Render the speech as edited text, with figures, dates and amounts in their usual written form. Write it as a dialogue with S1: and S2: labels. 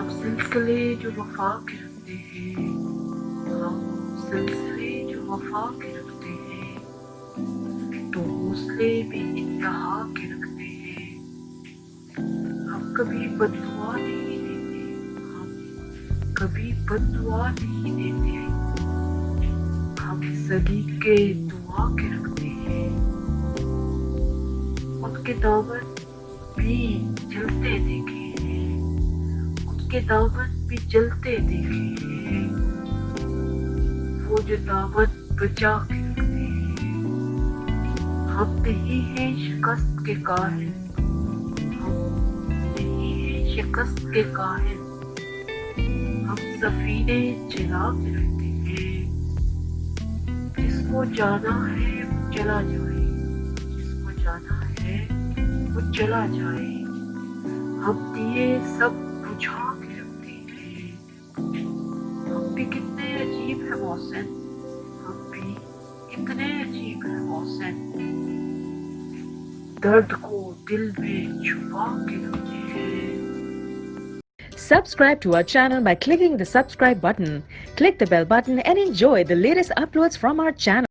S1: हम सिलसिले जो वफा के रखते हैं, हम सिलसिले जो वफा के रखते हैं, तो हौसले भी इंतहा के रखते हैं। हम कभी बददुआ नहीं देते, हम कभी बददुआ नहीं देते, हम सलीके दुआ के रखते हैं। उनके दामन भी जलते देखे हैं, उनके दामन भी जलते देखे हैं, वो जो दामन बचा के रखते हैं। हम नहीं हैं शिकस्त के काहिल, हम नहीं हैं शिकस्त के काहिल, हम सफीने चला के रखते हैं। जिसको जाना है वो चला जाए, जिसको जाना है वो चला जाए। हम दिए सब बुझा के रखते हैं। हम भी कितने अजीब है मौसम, हम भी कितने अजीब है मौसम, दर्द को दिल में छुपा के रखते हैं।
S2: Subscribe to our channel by clicking the subscribe button. Click the bell button and enjoy the latest uploads from our channel.